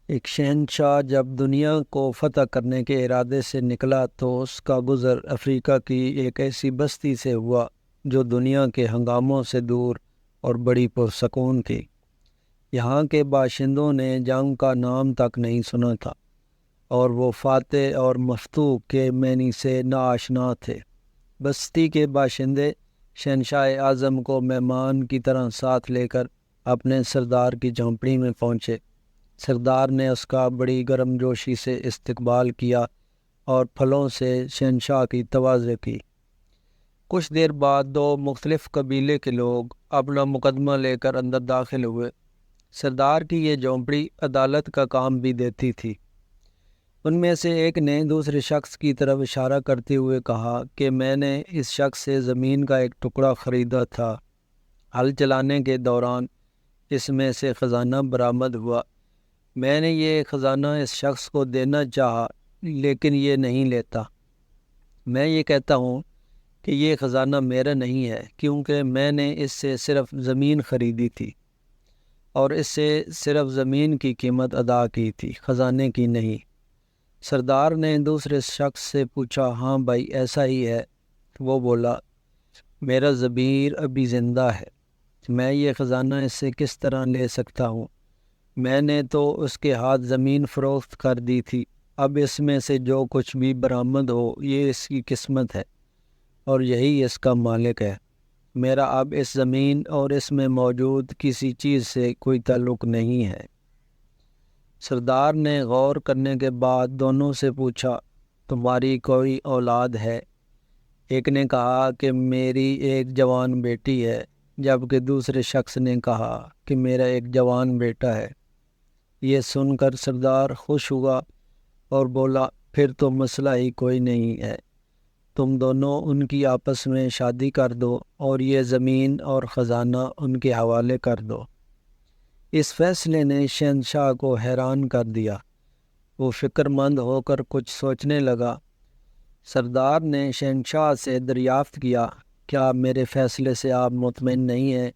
ایک شہنشاہ جب دنیا کو فتح کرنے کے ارادے سے نکلا تو اس کا گزر افریقہ کی ایک ایسی بستی سے ہوا جو دنیا کے ہنگاموں سے دور اور بڑی پرسکون تھی۔ یہاں کے باشندوں نے جنگ کا نام تک نہیں سنا تھا اور وہ فاتح اور مفتوح کے معنی سے ناآشنا تھے۔ بستی کے باشندے شہنشاہ اعظم کو مہمان کی طرح ساتھ لے کر اپنے سردار کی جھونپڑی میں پہنچے۔ سردار نے اس کا بڑی گرم جوشی سے استقبال کیا اور پھلوں سے شہنشاہ کی تواضع کی۔ کچھ دیر بعد دو مختلف قبیلے کے لوگ اپنا مقدمہ لے کر اندر داخل ہوئے۔ سردار کی یہ جھونپڑی عدالت کا کام بھی دیتی تھی۔ ان میں سے ایک نے دوسرے شخص کی طرف اشارہ کرتے ہوئے کہا کہ میں نے اس شخص سے زمین کا ایک ٹکڑا خریدا تھا۔ ہل چلانے کے دوران اس میں سے خزانہ برآمد ہوا۔ میں نے یہ خزانہ اس شخص کو دینا چاہا لیکن یہ نہیں لیتا۔ میں یہ کہتا ہوں کہ یہ خزانہ میرا نہیں ہے کیونکہ میں نے اس سے صرف زمین خریدی تھی اور اس سے صرف زمین کی قیمت ادا کی تھی، خزانے کی نہیں۔ سردار نے دوسرے شخص سے پوچھا، ہاں بھائی ایسا ہی ہے؟ وہ بولا، میرا ضمیر ابھی زندہ ہے، میں یہ خزانہ اس سے کس طرح لے سکتا ہوں؟ میں نے تو اس کے ہاتھ زمین فروخت کر دی تھی، اب اس میں سے جو کچھ بھی برآمد ہو یہ اس کی قسمت ہے اور یہی اس کا مالک ہے۔ میرا اب اس زمین اور اس میں موجود کسی چیز سے کوئی تعلق نہیں ہے۔ سردار نے غور کرنے کے بعد دونوں سے پوچھا، تمہاری کوئی اولاد ہے؟ ایک نے کہا کہ میری ایک جوان بیٹی ہے، جبکہ دوسرے شخص نے کہا کہ میرا ایک جوان بیٹا ہے۔ یہ سن کر سردار خوش ہوا اور بولا، پھر تو مسئلہ ہی کوئی نہیں ہے، تم دونوں ان کی آپس میں شادی کر دو اور یہ زمین اور خزانہ ان کے حوالے کر دو۔ اس فیصلے نے شہنشاہ کو حیران کر دیا۔ وہ فکر مند ہو کر کچھ سوچنے لگا۔ سردار نے شہنشاہ سے دریافت کیا، کیا میرے فیصلے سے آپ مطمئن نہیں ہیں؟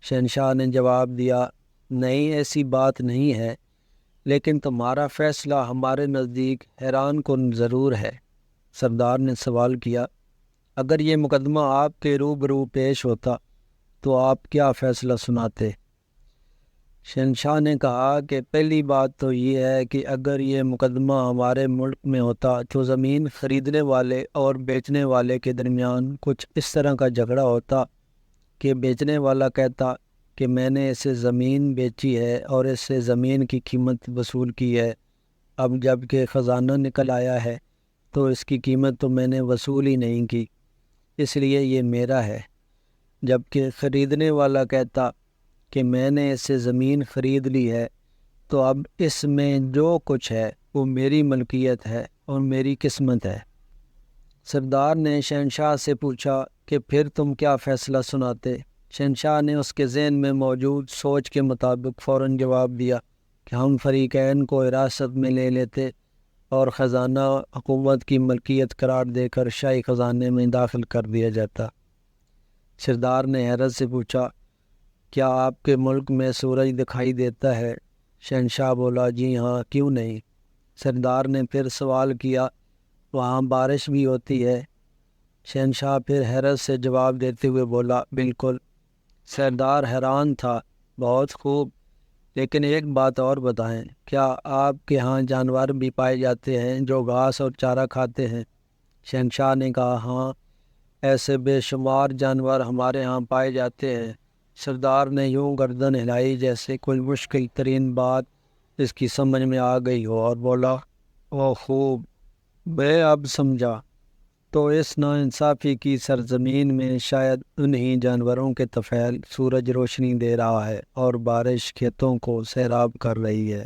شہنشاہ نے جواب دیا، نہیں، ایسی بات نہیں ہے، لیکن تمہارا فیصلہ ہمارے نزدیک حیران کن ضرور ہے۔ سردار نے سوال کیا، اگر یہ مقدمہ آپ کے روبرو پیش ہوتا تو آپ کیا فیصلہ سناتے؟ شہنشاہ نے کہا کہ پہلی بات تو یہ ہے کہ اگر یہ مقدمہ ہمارے ملک میں ہوتا تو زمین خریدنے والے اور بیچنے والے کے درمیان کچھ اس طرح کا جھگڑا ہوتا کہ بیچنے والا کہتا کہ میں نے اسے زمین بیچی ہے اور اس سے زمین کی قیمت وصول کی ہے، اب جب کہ خزانہ نکل آیا ہے تو اس کی قیمت تو میں نے وصول ہی نہیں کی، اس لیے یہ میرا ہے۔ جبکہ خریدنے والا کہتا کہ میں نے اس سے زمین خرید لی ہے تو اب اس میں جو کچھ ہے وہ میری ملکیت ہے اور میری قسمت ہے۔ سردار نے شہنشاہ سے پوچھا کہ پھر تم کیا فیصلہ سناتے؟ شہنشاہ نے اس کے ذہن میں موجود سوچ کے مطابق فوراً جواب دیا کہ ہم فریقین کو حراست میں لے لیتے اور خزانہ حکومت کی ملکیت قرار دے کر شاہی خزانے میں داخل کر دیا جاتا۔ سردار نے حیرت سے پوچھا، کیا آپ کے ملک میں سورج دکھائی دیتا ہے؟ شہنشاہ بولا، جی ہاں، کیوں نہیں؟ سردار نے پھر سوال کیا، وہاں بارش بھی ہوتی ہے؟ شہنشاہ پھر حیرت سے جواب دیتے ہوئے بولا، بالکل۔ سردار حیران تھا، بہت خوب، لیکن ایک بات اور بتائیں، کیا آپ کے ہاں جانور بھی پائے جاتے ہیں جو گھاس اور چارہ کھاتے ہیں؟ شہنشاہ نے کہا، ہاں، ایسے بے شمار جانور ہمارے ہاں پائے جاتے ہیں۔ سردار نے یوں گردن ہلائی جیسے کوئی مشکل ترین بات اس کی سمجھ میں آ گئی ہو اور بولا، وہ خوب، میں اب سمجھا، تو اس ناانصافی کی سرزمین میں شاید انہی جانوروں کے طفیل سورج روشنی دے رہا ہے اور بارش کھیتوں کو سیراب کر رہی ہے۔